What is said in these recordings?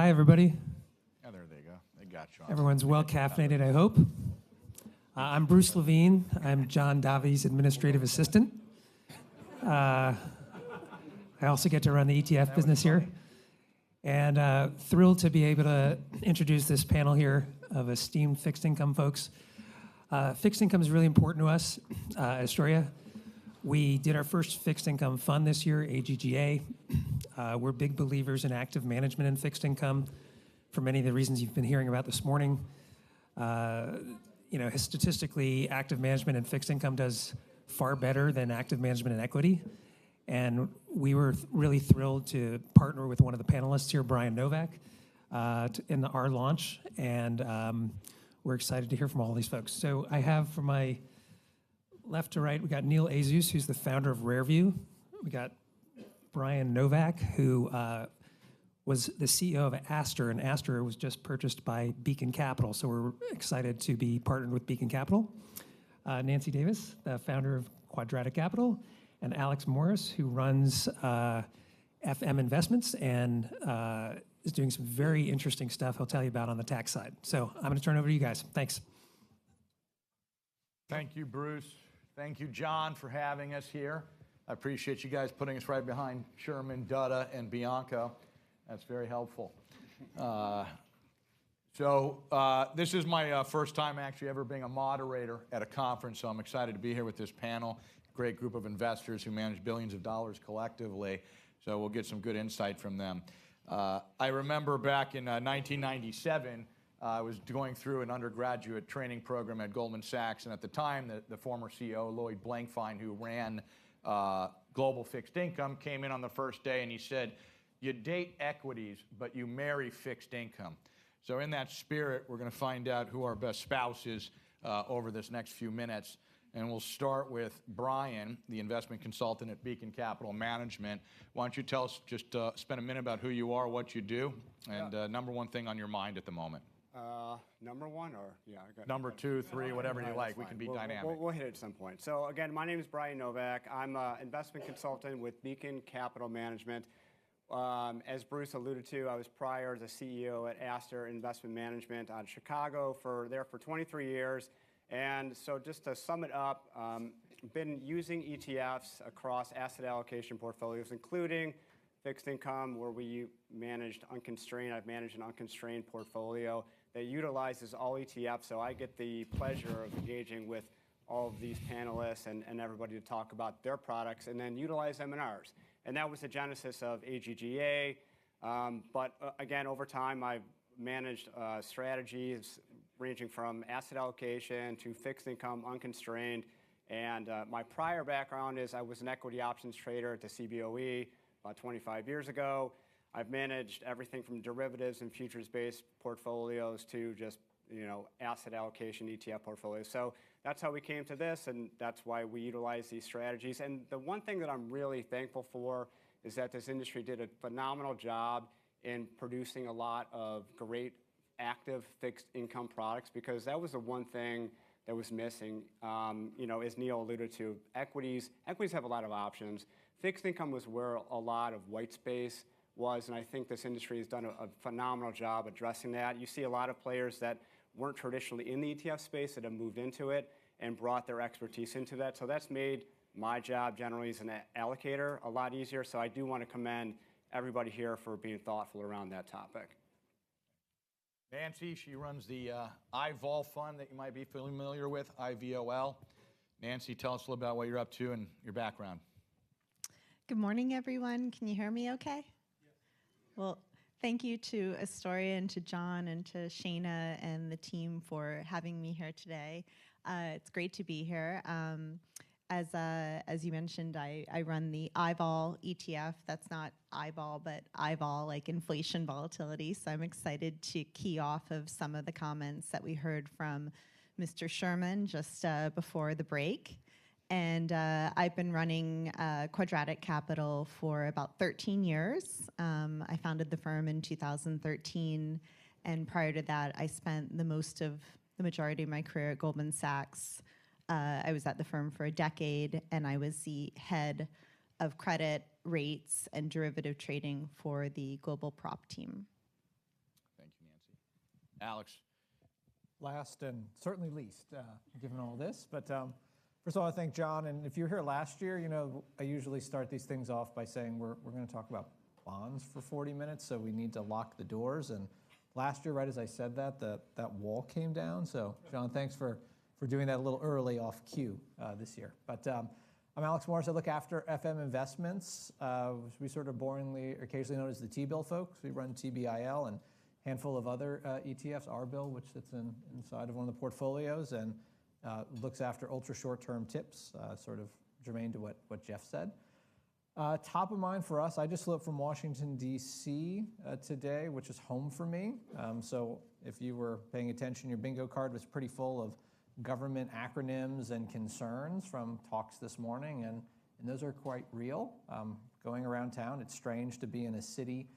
Hi, everybody. Oh, there they go. They got you on. Everyone's well caffeinated, I hope. I'm Bruce Levine. I'm John Davi's administrative assistant. I also get to run the ETF business here. And thrilled to be able to introduce this panel here of esteemed fixed income folks. Fixed income is really important to us at Astoria. We did our first fixed income fund this year, AGGA. We're big believers in active management in fixed income for many of the reasons you've been hearing about this morning. Statistically, active management in fixed income does far better than active management in equity. And we were really thrilled to partner with one of the panelists here, Brian Novak, in our launch. And we're excited to hear from all these folks. So I have from my left to right, we got Neil Azus, who's the founder of Rareview. We got Brian Novak, who was the CEO of Astoria, and Astoria was just purchased by Beacon Capital. So we're excited to be partnered with Beacon Capital. Nancy Davis, the founder of Quadratic Capital, and Alex Morris, who runs FM Investments and is doing some very interesting stuff he'll tell you about on the tax side. So I'm going to turn it over to you guys. Thanks. Thank you, Bruce. Thank you, John, for having us here. I appreciate you guys putting us right behind Sherman, Dutta, and Bianco. That's very helpful. This is my first time actually ever being a moderator at a conference, so I'm excited to be here with this panel. Great group of investors who manage billions of dollars collectively, so we'll get some good insight from them. I remember back in 1997, I was going through an undergraduate training program at Goldman Sachs, and at the time, the former CEO, Lloyd Blankfein, who ran global fixed income, came in on the first day and he said, "You date equities, but you marry fixed income." So in that spirit, we're going to find out who our best spouse is over this next few minutes. And we'll start with Brian, the investment consultant at Beacon Capital Management. Why don't you tell us, just spend a minute about who you are, what you do, and number one thing on your mind at the moment. Number one, or yeah, I got number two, three, whatever you like. We can be dynamic. We'll hit it at some point. So again, my name is Brian Novak. I'm an investment consultant with Beacon Capital Management. As Bruce alluded to, I was prior the CEO at Astoria Investment Management out of Chicago for 23 years. And so just to sum it up, been using ETFs across asset allocation portfolios, including fixed income, where we managed unconstrained. I've managed an unconstrained portfolio that utilizes all ETFs. So I get the pleasure of engaging with all of these panelists and everybody to talk about their products and then utilize them in ours. And that was the genesis of AGGA. Again, over time, I've managed strategies ranging from asset allocation to fixed income, unconstrained. And my prior background is I was an equity options trader at the CBOE about 25 years ago. I've managed everything from derivatives and futures-based portfolios to just asset allocation ETF portfolios. So that's how we came to this, and that's why we utilize these strategies. And the one thing that I'm really thankful for is that this industry did a phenomenal job in producing a lot of great active fixed income products, because that was the one thing that was missing. As Neil alluded to, equities have a lot of options. Fixed income was where a lot of white space was, and I think this industry has done a phenomenal job addressing that. You see a lot of players that weren't traditionally in the ETF space that have moved into it and brought their expertise into that. So that's made my job generally as an allocator a lot easier. So I do want to commend everybody here for being thoughtful around that topic. Nancy, she runs the IVOL fund that you might be familiar with, IVOL. Nancy, tell us a little about what you're up to and your background. Good morning, everyone. Can you hear me okay? Yes. Well, thank you to Astoria and to John and to Shayna and the team for having me here today. It's great to be here. As you mentioned, I run the IVOL ETF. That's not eyeball, but IVOL, like inflation volatility. So I'm excited to key off of some of the comments that we heard from Mr. Sherman just before the break. And I've been running Quadratic Capital for about 13 years. I founded the firm in 2013. And prior to that, I spent the majority of my career at Goldman Sachs. I was at the firm for a decade, and I was the head of credit, rates, and derivative trading for the global prop team. Alex. Last and certainly least, given all this. But first of all, I thank John. And if you were here last year, you know, I usually start these things off by saying we're going to talk about bonds for 40 minutes, so we need to lock the doors. And last year, right as I said that, that wall came down. So John, thanks for doing that a little early off cue this year. But I'm Alex Morris. I look after FM Investments. We sort of boringly, occasionally known as the T-bill folks. We run TBIL and handful of other ETFs, our bill, which sits inside of one of the portfolios and looks after ultra short-term tips, sort of germane to what Jeff said. Top of mind for us, I just flew up from Washington, D.C. Today, which is home for me. So if you were paying attention, your bingo card was pretty full of government acronyms and concerns from talks this morning, and those are quite real. Going around town, it's strange to be in a city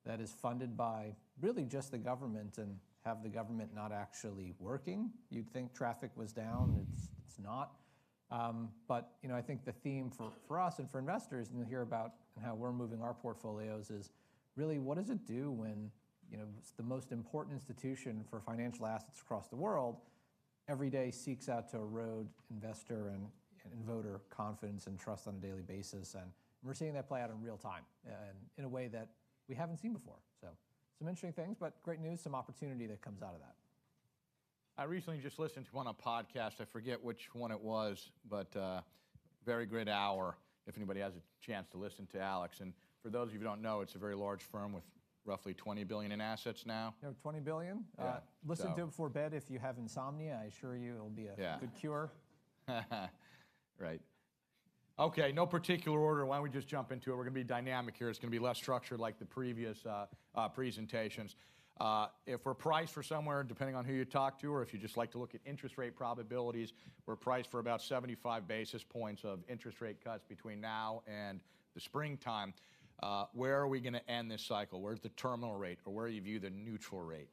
that is funded by really just the government and have the government not actually working. You'd think traffic was down, it's not. But you know, I think the theme for us and for investors, and you'll hear about how we're moving our portfolios, is really what does it do when, you know, it's the most important institution for financial assets across the world every day seeks out to erode investor and voter confidence and trust on a daily basis. And we're seeing that play out in real time and in a way that we haven't seen before. So some interesting things, but great news, some opportunity that comes out of that. I recently just listened to one on a podcast. I forget which one it was, but very great hour if anybody has a chance to listen to Alex. And for those of you who don't know, it's a very large firm with roughly 20 billion in assets now. You know, 20 billion. Yeah, Listen to it before bed if you have insomnia. I assure you it'll be a good cure. Right. Okay, no particular order. Why don't we just jump into it? We're going to be dynamic here. It's going to be less structured like the previous presentations. If we're priced for somewhere, depending on who you talk to, or if you just like to look at interest rate probabilities, we're priced for about 75 basis points of interest rate cuts between now and the springtime. Where are we going to end this cycle? Where's the terminal rate, or where do you view the neutral rate?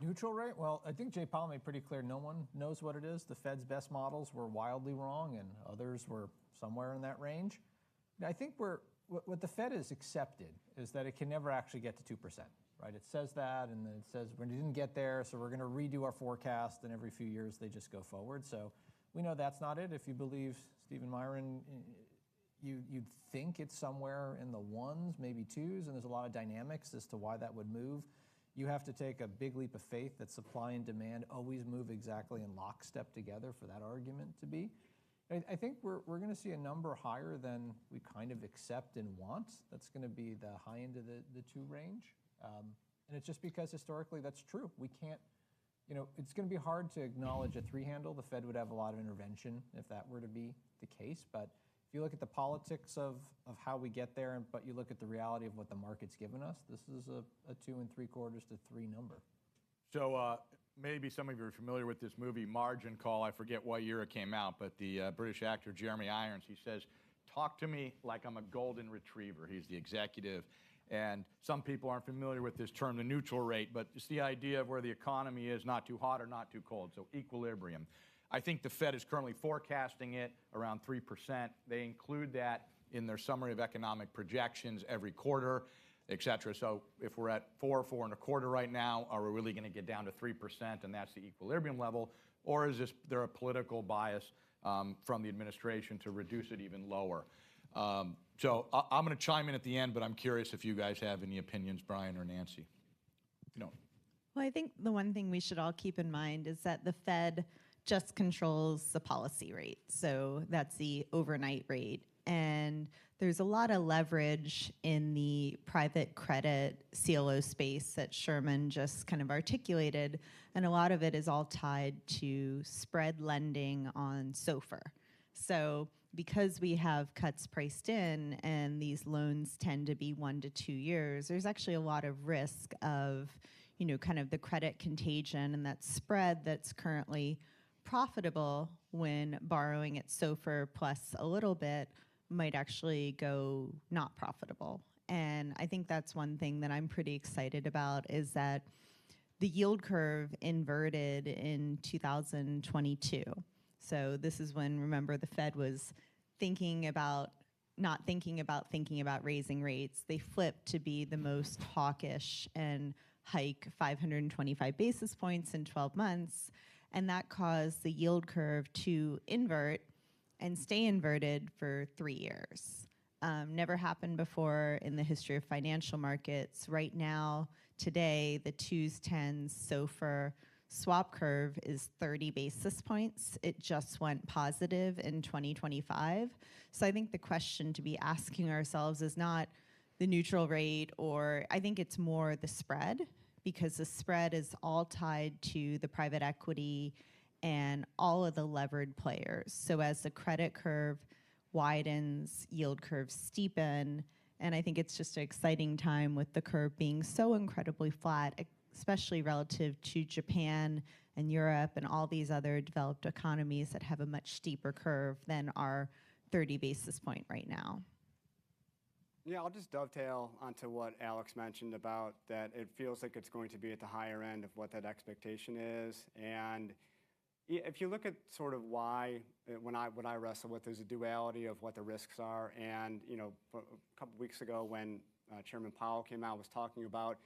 Neutral rate? Well, I think Jay Powell made pretty clear no one knows what it is. The Fed's best models were wildly wrong, and others were somewhere in that range. I think what the Fed has accepted is that it can never actually get to 2%. Right? It says that, and then it says we didn't get there, so we're going to redo our forecast, and every few years they just go forward. So we know that's not it. If you believe Stephen Myron, you'd think it's somewhere in the ones, maybe twos, and there's a lot of dynamics as to why that would move. You have to take a big leap of faith that supply and demand always move exactly in lockstep together for that argument to be. I think we're going to see a number higher than we kind of accept and want. That's going to be the high end of the two range. And it's just because historically that's true. We can't, you know, it's going to be hard to acknowledge a three handle. The Fed would have a lot of intervention if that were to be the case. But if you look at the politics of how we get there, but you look at the reality of what the market's given us, this is a 2 3/4 to 3 number. So maybe some of you are familiar with this movie, Margin Call. I forget what year it came out, but the British actor Jeremy Irons, he says, "Talk to me like I'm a golden retriever." He's the executive. And some people aren't familiar with this term, the neutral rate, but it's the idea of where the economy is not too hot or not too cold, so equilibrium. I think the Fed is currently forecasting it around 3%. They include that in their summary of economic projections every quarter, et cetera. So if we're at 4 1/4 right now, are we really going to get down to 3% and that's the equilibrium level? Or is there a political bias from the administration to reduce it even lower? So I'm going to chime in at the end, but I'm curious if you guys have any opinions, Brian or Nancy. No. Well, I think the one thing we should all keep in mind is that the Fed just controls the policy rate. So that's the overnight rate. And there's a lot of leverage in the private credit CLO space that Sherman just kind of articulated. And a lot of it is all tied to spread lending on SOFR. So because we have cuts priced in and these loans tend to be 1 to 2 years, there's actually a lot of risk of, you know, kind of the credit contagion and that spread that's currently profitable when borrowing at SOFR plus a little bit might actually go not profitable. And I think that's one thing that I'm pretty excited about is that the yield curve inverted in 2022. So this is when, remember, the Fed was thinking about raising rates. They flipped to be the most hawkish and hike 525 basis points in 12 months, and that caused the yield curve to invert and stay inverted for 3 years. Never happened before in the history of financial markets. Right now, today, the 2s, 10s, SOFR swap curve is 30 basis points. It just went positive in 2025. So I think the question to be asking ourselves is not the neutral rate, or I think it's more the spread, because the spread is all tied to the private equity and all of the levered players. So as the credit curve widens, yield curves steepen, and I think it's just an exciting time with the curve being so incredibly flat, especially relative to Japan and Europe and all these other developed economies that have a much steeper curve than our 30 basis point right now. Yeah, I'll just dovetail onto what Alex mentioned about that it feels like it's going to be at the higher end of what that expectation is. And if you look at sort of why, what I wrestle with is a duality of what the risks are. And, you know, a couple weeks ago when Chairman Powell came out, was talking about,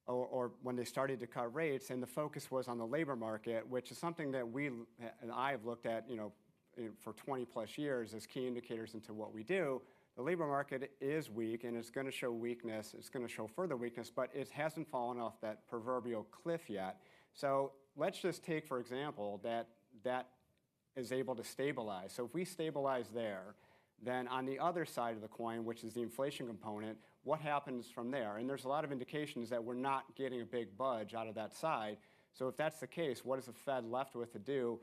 or when they started to cut rates, and the focus was on the labor market, which is something that we and I have looked at, you know, for 20 plus years as key indicators into what we do. The labor market is weak, and it's going to show weakness. It's going to show further weakness, but it hasn't fallen off that proverbial cliff yet. So let's just take, for example, that is able to stabilize. So if we stabilize there, then on the other side of the coin, which is the inflation component, what happens from there? And there's a lot of indications that we're not getting a big budge out of that side. So if that's the case, what is the Fed left with to do?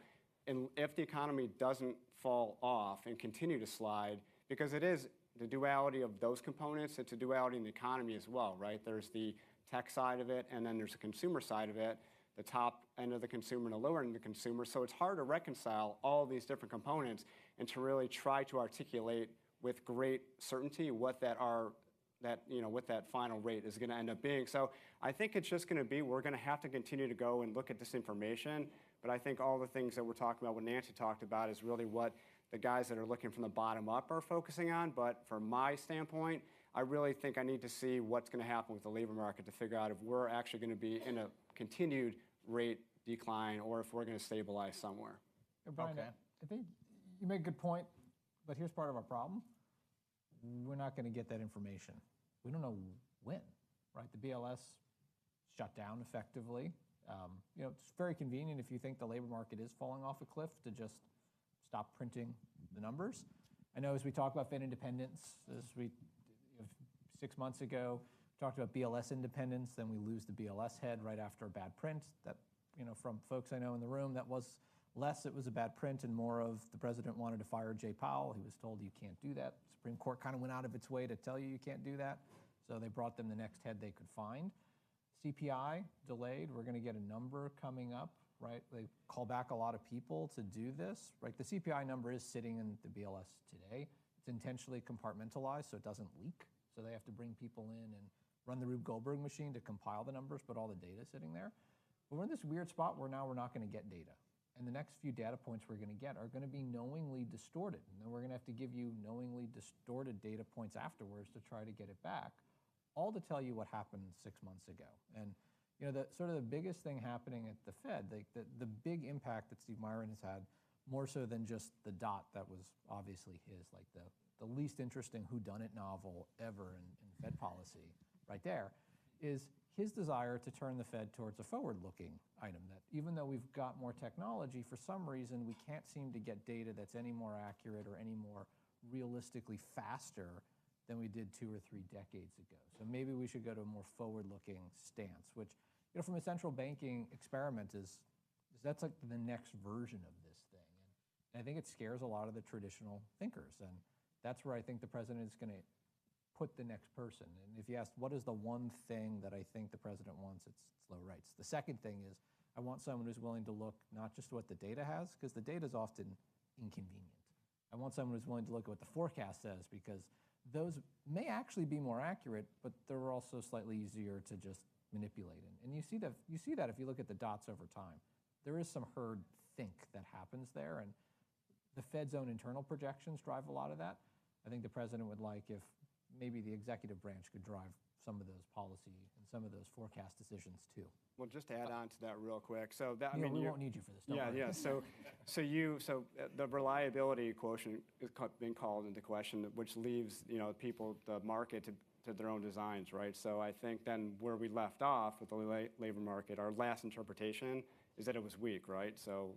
And if the economy doesn't fall off and continue to slide, because it is the duality of those components, it's a duality in the economy as well, right? There's the tech side of it, and then there's the consumer side of it, the top end of the consumer and the lower end of the consumer. So it's hard to reconcile all these different components and to really try to articulate with great certainty what what that final rate is going to end up being. So I think it's just going to be, we're going to have to continue to go and look at this information. But I think all the things that we're talking about, what Nancy talked about, is really what the guys that are looking from the bottom up are focusing on. But from my standpoint, I really think I need to see what's going to happen with the labor market to figure out if we're actually going to be in a continued rate decline or if we're going to stabilize somewhere. Brian, Okay. I think you make a good point, but here's part of our problem. We're not going to get that information. We don't know when, right? The BLS shut down effectively. You know, it's very convenient if you think the labor market is falling off a cliff to just stop printing the numbers. I know as we talk about Fed independence, 6 months ago, we talked about BLS independence, then we lose the BLS head right after a bad print. That, you know, from folks I know in the room, that was less it was a bad print and more of the president wanted to fire Jay Powell. He was told you can't do that. Supreme Court kind of went out of its way to tell you can't do that. So they brought them the next head they could find. CPI delayed. We're going to get a number coming up, right? They call back a lot of people to do this, right? The CPI number is sitting in the BLS today. It's intentionally compartmentalized so it doesn't leak. So they have to bring people in and run the Rube Goldberg machine to compile the numbers, but all the data is sitting there. But we're in this weird spot where now we're not going to get data. And the next few data points we're going to get are going to be knowingly distorted. And then we're going to have to give you knowingly distorted data points afterwards to try to get it back, all to tell you what happened 6 months ago. And you know, the sort of the biggest thing happening at the Fed, the big impact that Steve Myron has had, more so than just the dot that was obviously his, like the least interesting whodunit novel ever in Fed policy, right there, is his desire to turn the Fed towards a forward-looking item, that even though we've got more technology, for some reason we can't seem to get data that's any more accurate or any more realistically faster than we did 2 or 3 decades ago. So maybe we should go to a more forward-looking stance, which, you know, from a central banking experiment is that's like the next version of this thing. And I think it scares a lot of the traditional thinkers. And that's where I think the president is going to put the next person. And if you ask, what is the one thing that I think the president wants, it's low rates. The second thing is, I want someone who's willing to look not just what the data has, because the data is often inconvenient. I want someone who's willing to look at what the forecast says, because those may actually be more accurate, but they're also slightly easier to just manipulate. And you see that if you look at the dots over time. There is some herd think that happens there, and the Fed's own internal projections drive a lot of that. I think the president would like if maybe the executive branch could drive some of those policy and some of those forecast decisions too. Well, just to add on to that real quick. So that, Neil, I mean, we you- won't need you for this. Don't Yeah, worry. yeah. So the reliability quotient is being called into question, which leaves people, the market to their own designs, right? So I think then where we left off with the labor market, our last interpretation is that it was weak, right? So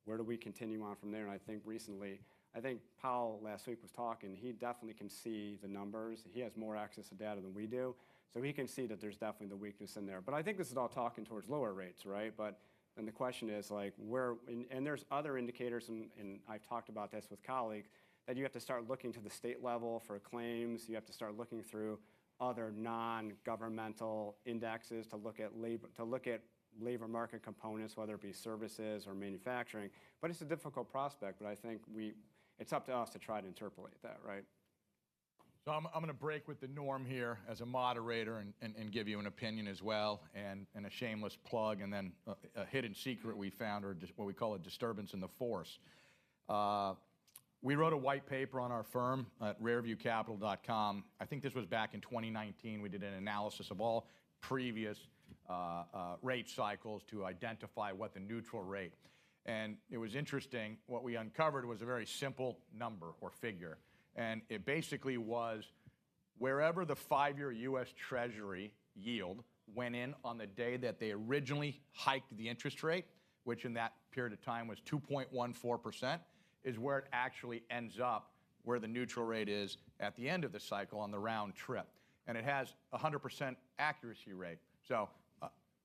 where do we continue on from there? And I think recently, I think Powell last week was talking. He definitely can see the numbers. He has more access to data than we do, so he can see that there's definitely the weakness in there. But I think this is all talking towards lower rates, right? But then the question is like where, and there's other indicators, and I've talked about this with colleagues, that you have to start looking to the state level for claims. You have to start looking through other non-governmental indexes to look at labor market components, whether it be services or manufacturing. But it's a difficult prospect. But I think it's up to us to try to interpolate that, right? So I'm going to break with the norm here as a moderator and give you an opinion as well, and a shameless plug, and then a hidden secret we found, or what we call a disturbance in the force. We wrote a white paper on our firm at rareviewcapital.com. I think this was back in 2019. We did an analysis of all previous rate cycles to identify what the neutral rate. And it was interesting. What we uncovered was a very simple number or figure. And it basically was wherever the 5-year U.S. Treasury yield went in on the day that they originally hiked the interest rate, which in that period of time was 2.14%, is where it actually ends up, where the neutral rate is at the end of the cycle on the round trip. And it has a 100% accuracy rate. So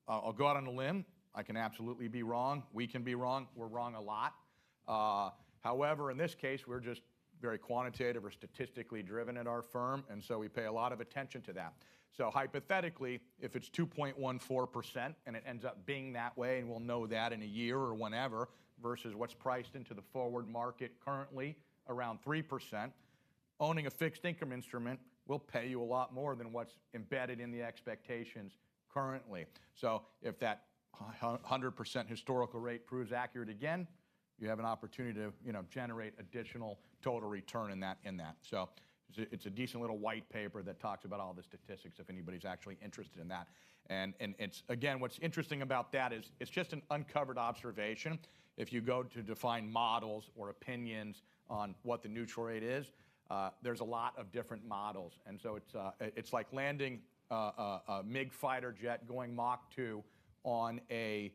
I'll go out on a limb. I can absolutely be wrong. We can be wrong. We're wrong a lot. However, in this case, we're just very quantitative or statistically driven at our firm, and so we pay a lot of attention to that. So hypothetically, if it's 2.14% and it ends up being that way, and we'll know that in a year or whenever, versus what's priced into the forward market currently around 3%, owning a fixed income instrument will pay you a lot more than what's embedded in the expectations currently. So if that 100% historical rate proves accurate again, you have an opportunity to generate additional total return in that. So it's a decent little white paper that talks about all the statistics if anybody's actually interested in that. And it's, again, what's interesting about that is it's just an uncovered observation. If you go to define models or opinions on what the neutral rate is, there's a lot of different models. And so it's like landing a MiG fighter jet going Mach 2 on a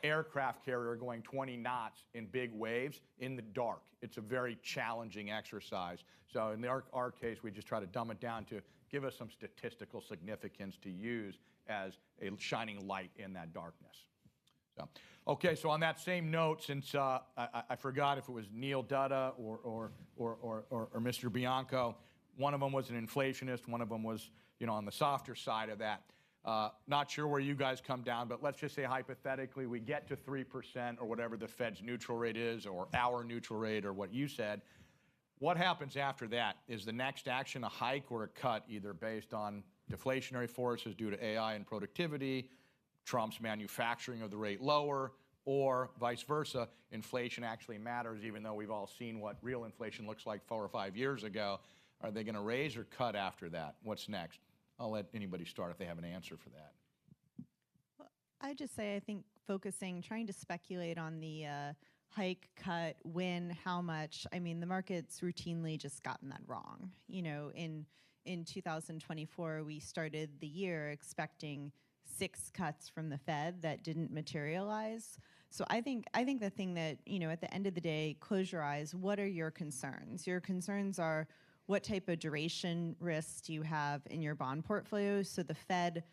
aircraft carrier going 20 knots in big waves in the dark. It's a very challenging exercise. So in our case, we just try to dumb it down to give us some statistical significance to use as a shining light in that darkness. So, okay, so on that same note, since I forgot if it was Neil Dutta or Mr. Bianco, one of them was an inflationist, one of them was on the softer side of that. Not sure where you guys come down, but let's just say hypothetically we get to 3% or whatever the Fed's neutral rate is, or our neutral rate, or what you said. What happens after that? Is the next action a hike or a cut, either based on deflationary forces due to AI and productivity, Trump's manufacturing of the rate lower, or vice versa, inflation actually matters, even though we've all seen what real inflation looks like 4 or 5 years ago? Are they going to raise or cut after that? What's next? I'll let anybody start if they have an answer for that. Well, I just say I think trying to speculate on the hike, cut, when, how much. I mean, the market's routinely just gotten that wrong. In 2024, we started the year expecting 6 cuts from the Fed that didn't materialize. So I think the thing that, at the end of the day, close your eyes. What are your concerns? Your concerns are, what type of duration risks do you have in your bond portfolio? So the Fed,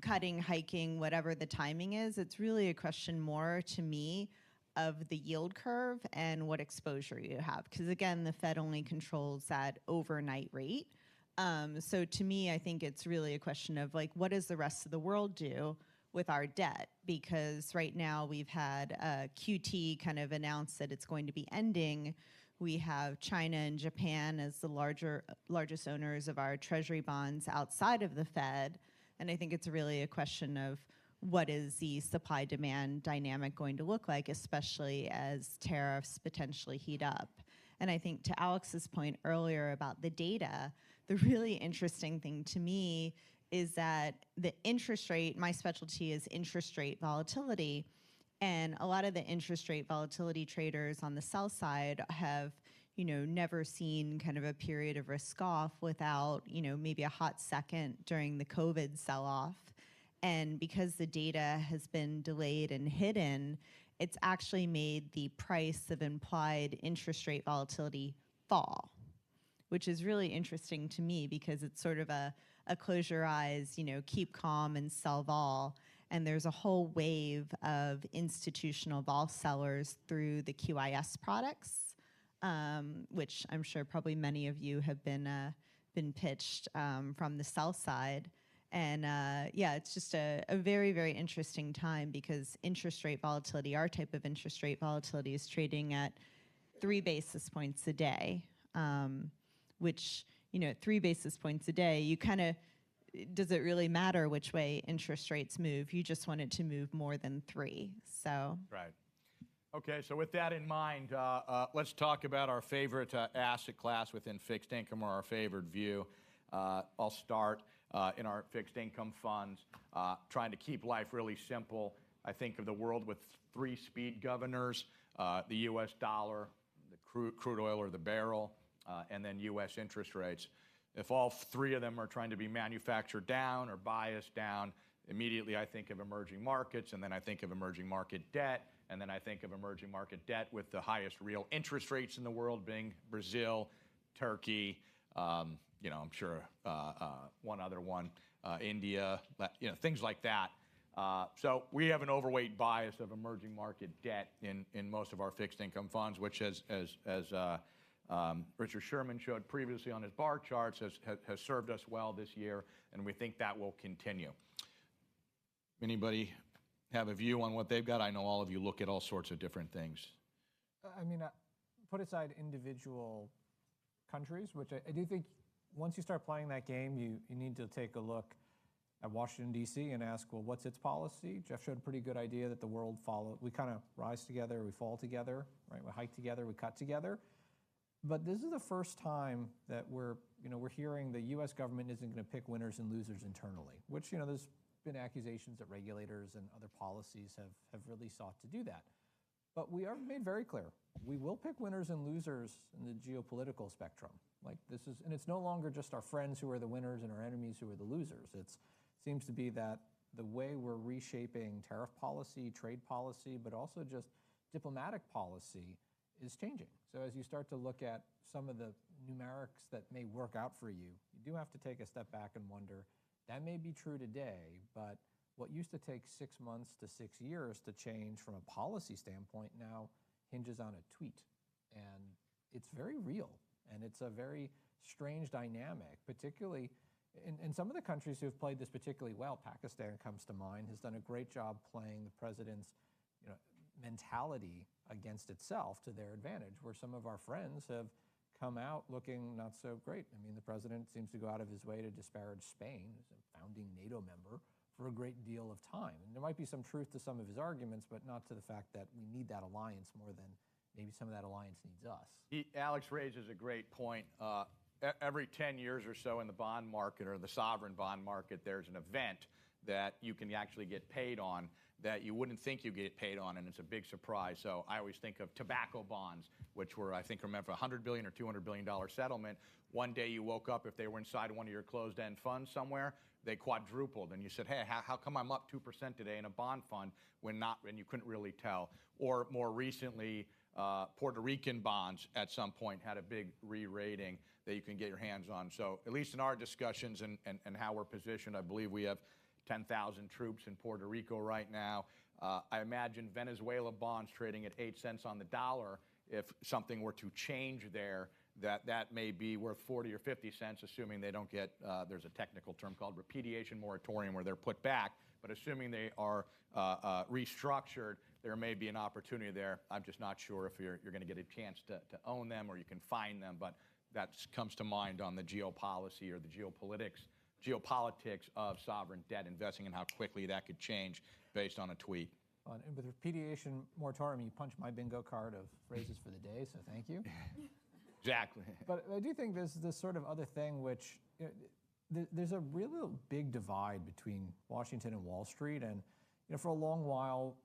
cutting, hiking, whatever the timing is, it's really a question more to me of the yield curve and what exposure you have. Because again, the Fed only controls that overnight rate. So to me, I think it's really a question of what does the rest of the world do with our debt? Because right now we've had QT kind of announce that it's going to be ending. We have China and Japan as the largest owners of our treasury bonds outside of the Fed. And I think it's really a question of what is the supply-demand dynamic going to look like, especially as tariffs potentially heat up. And I think to Alex's point earlier about the data, the really interesting thing to me is that the interest rate, my specialty is interest rate volatility, and a lot of the interest rate volatility traders on the sell side have, never seen kind of a period of risk off without, maybe a hot second during the COVID sell-off. And because the data has been delayed and hidden, it's actually made the price of implied interest rate volatility fall, which is really interesting to me because it's sort of a close your eyes, keep calm and sell vol. And there's a whole wave of institutional vol sellers through the QIS products, which I'm sure probably many of you have been pitched from the sell side. And yeah, it's just a very, very interesting time because interest rate volatility, our type of interest rate volatility, is trading at 3 basis points a day, which, 3 basis points a day, you kind of, does it really matter which way interest rates move? You just want it to move more than 3. So Right. Okay, so with that in mind, let's talk about our favorite asset class within fixed income, or our favorite view. I'll start in our fixed income funds, trying to keep life really simple. I think of the world with 3 speed governors, the U.S. dollar, the crude oil or the barrel, and then U.S. interest rates. If all 3 of them are trying to be manufactured down or biased down, immediately I think of emerging markets, and then I think of emerging market debt, and then I think of emerging market debt with the highest real interest rates in the world being Brazil, Turkey, I'm sure one other one, India, things like that. So we have an overweight bias of emerging market debt in most of our fixed income funds, which as Richard Sherman showed previously on his bar charts, has served us well this year, and we think that will continue. Anybody have a view on what they've got? I know all of you look at all sorts of different things. I mean, put aside individual countries, which I do think once you start playing that game, you need to take a look at Washington, D.C. and ask, well, what's its policy? Jeff showed a pretty good idea that the world we kind of rise together, we fall together, right? We hike together, we cut together. But this is the first time that we're hearing the U.S. government isn't going to pick winners and losers internally, which, there's been accusations that regulators and other policies have really sought to do that. But we are made very clear, we will pick winners and losers in the geopolitical spectrum. And it's no longer just our friends who are the winners and our enemies who are the losers. It seems to be that the way we're reshaping tariff policy, trade policy, but also just diplomatic policy is changing. So as you start to look at some of the numerics that may work out for you, you do have to take a step back and wonder, that may be true today, but what used to take 6 months to 6 years to change from a policy standpoint now hinges on a tweet. And it's very real, and it's a very strange dynamic, particularly in some of the countries who have played this particularly well. Pakistan comes to mind, has done a great job playing the president's mentality against itself to their advantage, where some of our friends have come out looking not so great. I mean, the president seems to go out of his way to disparage Spain, as a founding NATO member, for a great deal of time. And there might be some truth to some of his arguments, but not to the fact that we need that alliance more than maybe some of that alliance needs us. Alex raises a great point. Every 10 years or so in the bond market, or the sovereign bond market, there's an event that you can actually get paid on that you wouldn't think you get paid on, and it's a big surprise. So I always think of tobacco bonds, which were, I think, remember, $100 billion or $200 billion settlement. One day you woke up, if they were inside one of your closed-end funds somewhere, they quadrupled, and you said, hey, how come I'm up 2% today in a bond fund when you couldn't really tell? Or more recently, Puerto Rican bonds at some point had a big re-rating that you can get your hands on. So at least in our discussions and how we're positioned, I believe we have 10,000 troops in Puerto Rico right now. I imagine Venezuela bonds trading at 8 cents on the dollar. If something were to change there, that may be worth 40 or 50 cents, assuming they don't get, there's a technical term called repudiation moratorium, where they're put back. But assuming they are restructured, there may be an opportunity there. I'm just not sure if you're going to get a chance to own them, or you can find them. But that comes to mind on the geopolicy or the geopolitics of sovereign debt investing, and how quickly that could change based on a tweet. And with repudiation moratorium, you punch my bingo card of phrases for the day, so thank you. Exactly. But I do think there's this sort of other thing which, there's a real big divide between Washington and Wall Street. And for a long while,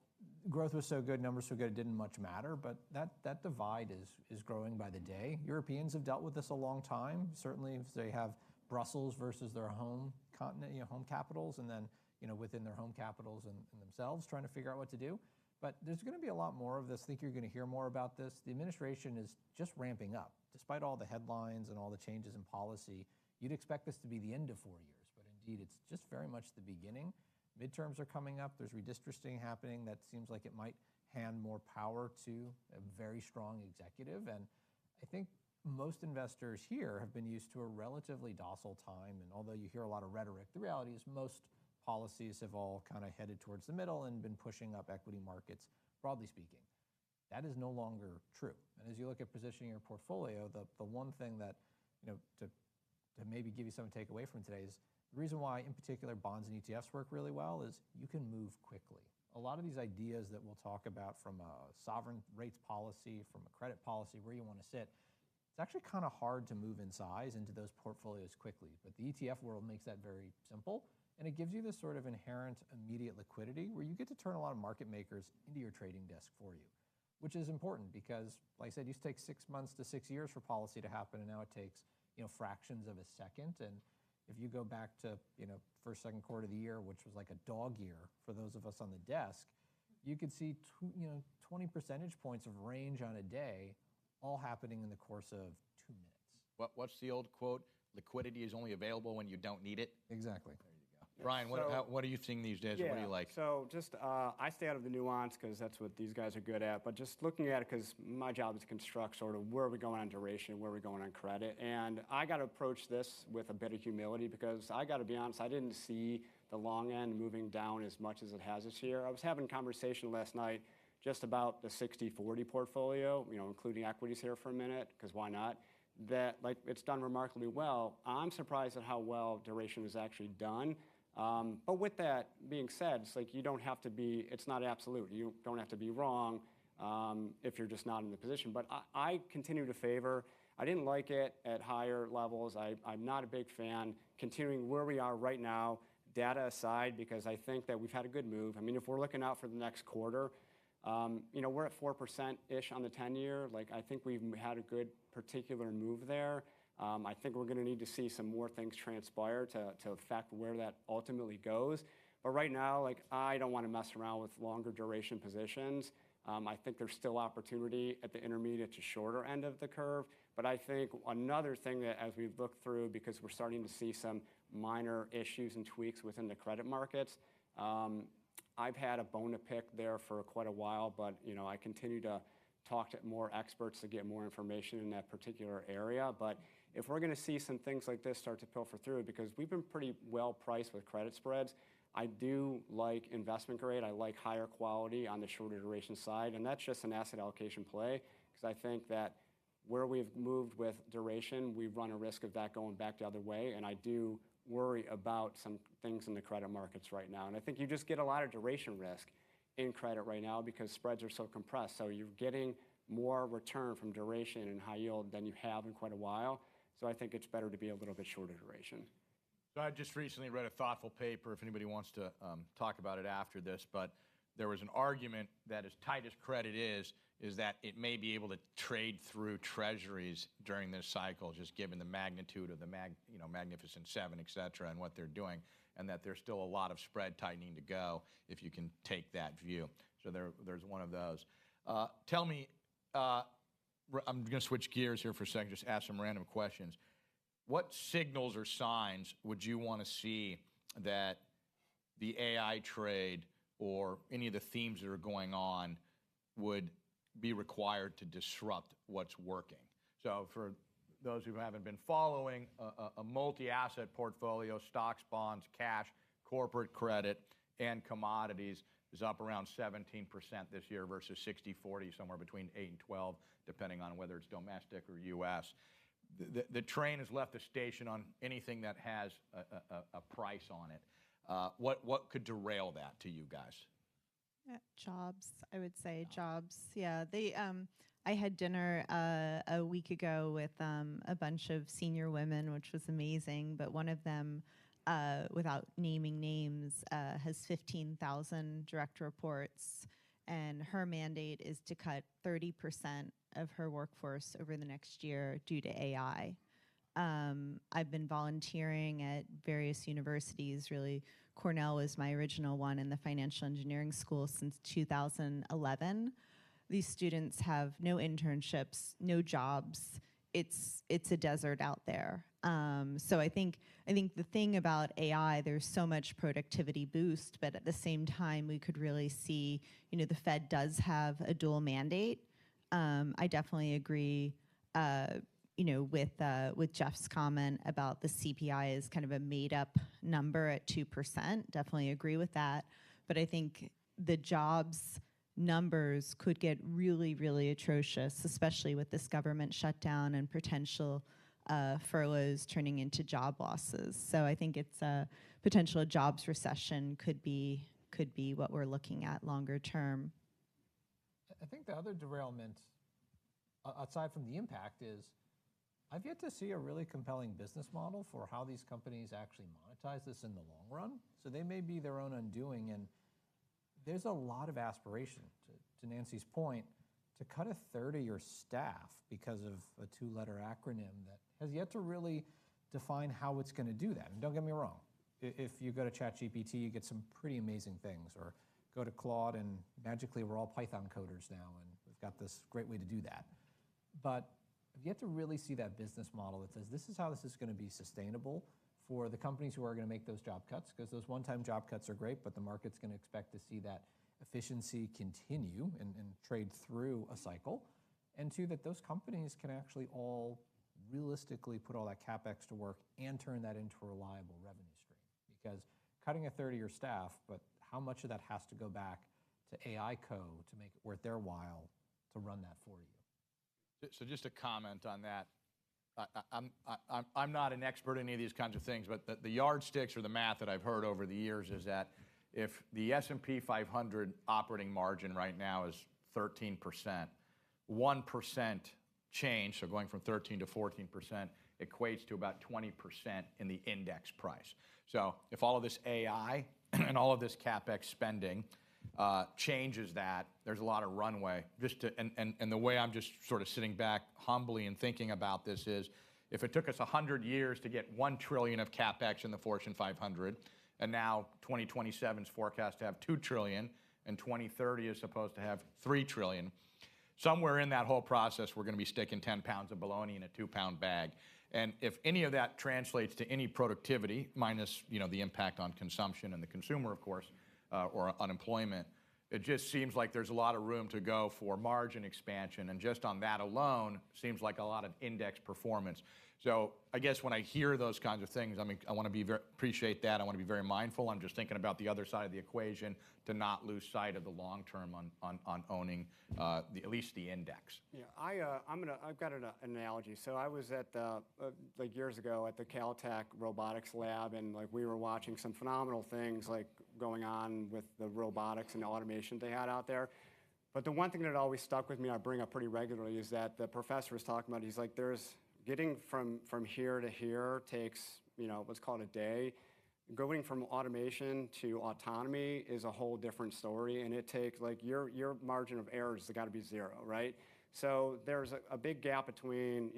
growth was so good, numbers so good, it didn't much matter. But that divide is growing by the day. Europeans have dealt with this a long time. Certainly, if they have Brussels versus their home continent, home capitals, and then within their home capitals and themselves trying to figure out what to do. But there's going to be a lot more of this. I think you're going to hear more about this. The administration is just ramping up. Despite all the headlines and all the changes in policy, you'd expect this to be the end of 4 years. But indeed, it's just very much the beginning. Midterms are coming up. There's redistricting happening that seems like it might hand more power to a very strong executive. And I think most investors here have been used to a relatively docile time. And although you hear a lot of rhetoric, the reality is most policies have all kind of headed towards the middle and been pushing up equity markets, broadly speaking. That is no longer true. And as you look at positioning your portfolio, the one thing that, to maybe give you something to take away from today is the reason why, in particular, bonds and ETFs work really well is you can move quickly. A lot of these ideas that we'll talk about from a sovereign rates policy, from a credit policy, where you want to sit, it's actually kind of hard to move in size into those portfolios quickly. But the ETF world makes that very simple. And it gives you this sort of inherent immediate liquidity where you get to turn a lot of market makers into your trading desk for you, which is important because, like I said, it used to take 6 months to 6 years for policy to happen, and now it takes fractions of a second. And if you go back to first, second quarter of the year, which was like a dog year for those of us on the desk, you could see 20 percentage points of range on a day, all happening in the course of 2 minutes. What's the old quote? Liquidity is only available when you don't need it. Exactly. Brian, what are you seeing these days? Yeah, What do you like? So just, I stay out of the nuance because that's what these guys are good at, but just looking at it, because my job is to construct sort of where are we going on duration, where are we going on credit, and I got to approach this with a bit of humility because I got to be honest, I didn't see the long end moving down as much as it has this year. I was having a conversation last night just about the 60-40 portfolio, including equities here for a minute, because why not? That, like, it's done remarkably well. I'm surprised at how well duration is actually done. But with that being said, it's like you don't have to be, it's not absolute. You don't have to be wrong if you're just not in the position. But I continue to favor, I didn't like it at higher levels. I'm not a big fan. Continuing where we are right now, data aside, because I think that we've had a good move. I mean, if we're looking out for the next quarter, we're at 4%-ish on the 10-year. Like, I think we've had a good particular move there. I think we're going to need to see some more things transpire to affect where that ultimately goes. But right now, like, I don't want to mess around with longer duration positions. I think there's still opportunity at the intermediate to shorter end of the curve. But I think another thing that as we've looked through, because we're starting to see some minor issues and tweaks within the credit markets, I've had a bone to pick there for quite a while, but I continue to talk to more experts to get more information in that particular area. But if we're going to see some things like this start to pilfer through, because we've been pretty well priced with credit spreads, I do like investment grade. I like higher quality on the shorter duration side, and that's just an asset allocation play, because I think that where we've moved with duration, we run a risk of that going back the other way, and I do worry about some things in the credit markets right now. And I think you just get a lot of duration risk in credit right now because spreads are so compressed. So you're getting more return from duration and high yield than you have in quite a while. So I think it's better to be a little bit shorter duration. So I just recently read a thoughtful paper, if anybody wants to talk about it after this, but there was an argument that as tight as credit is that it may be able to trade through treasuries during this cycle, just given the magnitude of the Magnificent Seven, et cetera, and what they're doing, and that there's still a lot of spread tightening to go if you can take that view. So there's one of those. Tell me, I'm going to switch gears here for a second, just ask some random questions. What signals or signs would you want to see that the AI trade or any of the themes that are going on would be required to disrupt what's working? So for those who haven't been following, a multi-asset portfolio, stocks, bonds, cash, corporate credit, and commodities is up around 17% this year versus 60-40, somewhere between 8 and 12, depending on whether it's domestic or U.S. The train has left the station on anything that has a price on it. What could derail that to you guys? Jobs, I would say jobs. Yeah, I had dinner a week ago with a bunch of senior women, which was amazing. But one of them, without naming names, has 15,000 direct reports, and her mandate is to cut 30% of her workforce over the next year due to AI. I've been volunteering at various universities. Really, Cornell was my original one in the financial engineering school since 2011. These students have no internships, no jobs. It's a desert out there. So I think the thing about AI, there's so much productivity boost, but at the same time, we could really see, the Fed does have a dual mandate. I definitely agree, with Jeff's comment about the CPI is kind of a made-up number at 2%. Definitely agree with that. But I think the jobs numbers could get really, really atrocious, especially with this government shutdown and potential furloughs turning into job losses. So I think it's a potential jobs recession could be what we're looking at longer term. I think the other derailment, aside from the impact, is I've yet to see a really compelling business model for how these companies actually monetize this in the long run. So they may be their own undoing, and there's a lot of aspiration, to Nancy's point, to cut a third of your staff because of a two-letter acronym that has yet to really define how it's going to do that. And don't get me wrong, if you go to ChatGPT, you get some pretty amazing things, or go to Claude and magically we're all Python coders now, and we've got this great way to do that. But I've yet to really see that business model that says this is how this is going to be sustainable for the companies who are going to make those job cuts, because those one-time job cuts are great, but the market's going to expect to see that efficiency continue and trade through a cycle. And two, that those companies can actually all realistically put all that CapEx to work and turn that into a reliable revenue stream. Because cutting a third of your staff, but how much of that has to go back to AI co to make it worth their while to run that for you? So just a comment on that. I'm not an expert in any of these kinds of things, but the yardsticks or the math that I've heard over the years is that if the S&P 500 operating margin right now is 13%, 1% change, so going from 13 to 14%, equates to about 20% in the index price. So if all of this AI and all of this CapEx spending changes that, there's a lot of runway. And the way I'm just sort of sitting back humbly and thinking about this is, if it took us 100 years to get $1 trillion of CapEx in the Fortune 500, and now 2027 is forecast to have $2 trillion, and 2030 is supposed to have $3 trillion, somewhere in that whole process, we're going to be sticking 10 pounds of bologna in a 2-pound bag. And if any of that translates to any productivity, minus the impact on consumption and the consumer, of course, or unemployment, it just seems like there's a lot of room to go for margin expansion. And just on that alone, seems like a lot of index performance. So I guess when I hear those kinds of things, I want to appreciate that. I want to be very mindful. I'm just thinking about the other side of the equation, to not lose sight of the long term on owning at least the index. Yeah, I've got an analogy. So I was at like years ago at the Caltech robotics lab, and we were watching some phenomenal things going on with the robotics and the automation they had out there. But the one thing that always stuck with me, I bring up pretty regularly, is that the professor was talking about. He's like, getting from here to here takes let's call it a day. Going from automation to autonomy is a whole different story, and it takes your margin of error has got to be zero, right? So there's a big gap between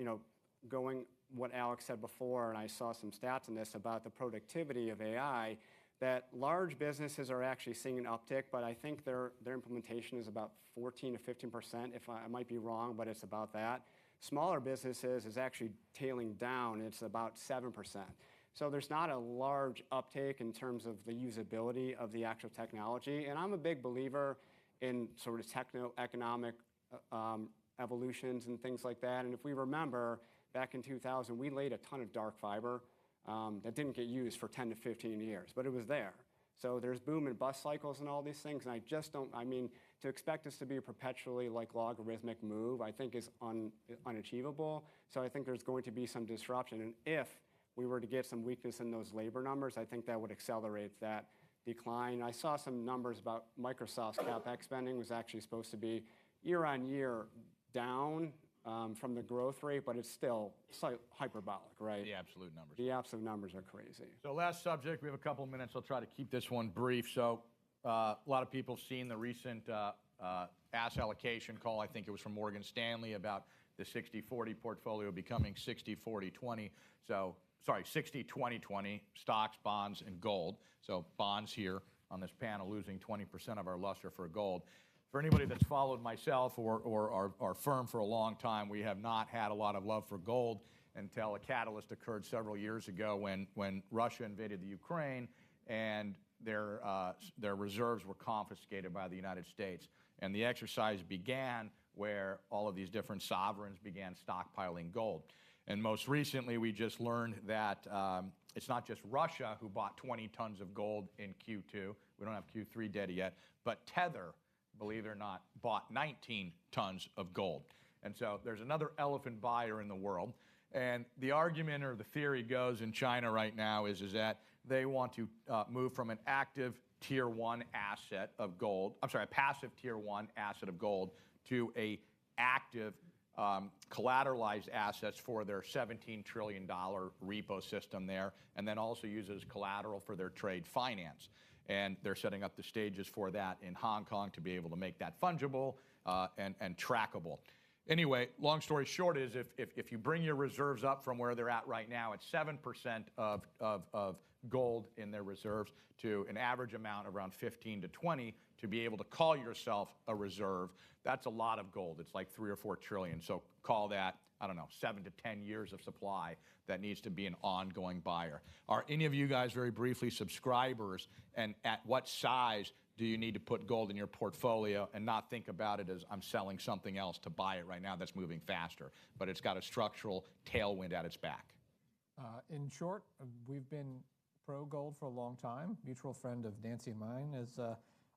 going what Alex said before, and I saw some stats on this about the productivity of AI, that large businesses are actually seeing an uptick, but I think their implementation is about 14 to 15%. If I might be wrong, but it's about that. Smaller businesses is actually tailing down. It's about 7%. So there's not a large uptake in terms of the usability of the actual technology. And I'm a big believer in sort of techno-economic evolutions and things like that. And if we remember, back in 2000, we laid a ton of dark fiber that didn't get used for 10 to 15 years, but it was there. So there's boom and bust cycles and all these things, and I just don't, to expect this to be a perpetually logarithmic move, I think is unachievable. So I think there's going to be some disruption, and if we were to get some weakness in those labor numbers, I think that would accelerate that decline. I saw some numbers about Microsoft's CapEx spending was actually supposed to be year on year down from the growth rate, but it's still hyperbolic, right? The absolute numbers. The absolute numbers are crazy. So last subject, we have a couple of minutes. I'll try to keep this one brief. So a lot of people have seen the recent asset allocation call. I think it was from Morgan Stanley about the 60-40 portfolio becoming 60-40-20. So, sorry, 60-20-20, stocks, bonds, and gold. So bonds here on this panel losing 20% of our luster for gold. For anybody that's followed myself or our firm for a long time, we have not had a lot of love for gold until a catalyst occurred several years ago when Russia invaded the Ukraine and their reserves were confiscated by the United States. And the exercise began where all of these different sovereigns began stockpiling gold. And most recently, we just learned that it's not just Russia who bought 20 tons of gold in Q2. We don't have Q3 data yet, but Tether, believe it or not, bought 19 tons of gold. And so there's another elephant buyer in the world. And the argument or the theory goes in China right now is that they want to move from an active tier 1 asset of gold, I'm sorry, a passive tier 1 asset of gold to a active collateralized assets for their $17 trillion repo system there, and then also use it as collateral for their trade finance. And they're setting up the stages for that in Hong Kong to be able to make that fungible and trackable. Anyway, long story short is if you bring your reserves up from where they're at right now at 7% of gold in their reserves to an average amount around 15 to 20 to be able to call yourself a reserve, that's a lot of gold. It's like 3 or 4 trillion. So call that, I don't know, 7 to 10 years of supply that needs to be an ongoing buyer. Are any of you guys, very briefly, subscribers? And at what size do you need to put gold in your portfolio and not think about it as I'm selling something else to buy it right now that's moving faster, but it's got a structural tailwind at its back? In short, we've been pro-gold for a long time. Mutual friend of Nancy and mine has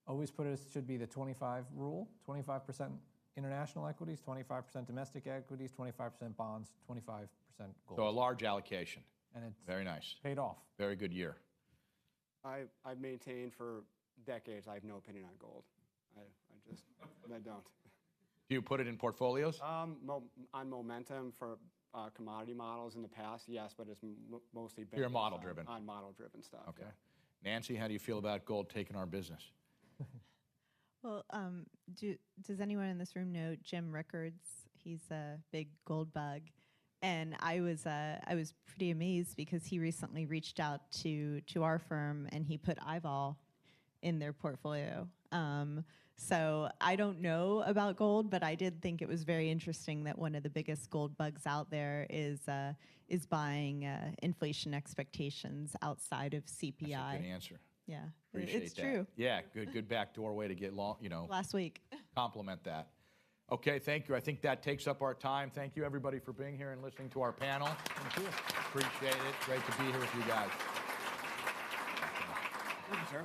always put it should be the 25 rule, 25% international equities, 25% domestic equities, 25% bonds, 25% gold. So a large allocation. And it's very nice. Paid off. Very good year. I've maintained for decades I have no opinion on gold. I don't. Do you put it in portfolios? On momentum for commodity models in the past, yes, but it's mostly based You're model-driven. on model-driven stuff. Okay. Yeah. Nancy, how do you feel about gold taking our business? Well, does anyone in this room know Jim Rickards? He's a big gold bug. And I was pretty amazed because he recently reached out to our firm and he put IVOL in their portfolio. So I don't know about gold, but I did think it was very interesting that one of the biggest gold bugs out there is buying inflation expectations outside of CPI. That's a good answer. Yeah, Appreciate it's that. true. Yeah, good back doorway to get Last week. compliment that. Okay, thank you. I think that takes up our time. Thank you, everybody, for being here and listening to our panel. Thank you. Appreciate it. Great to be here with you guys. Thank you, sir.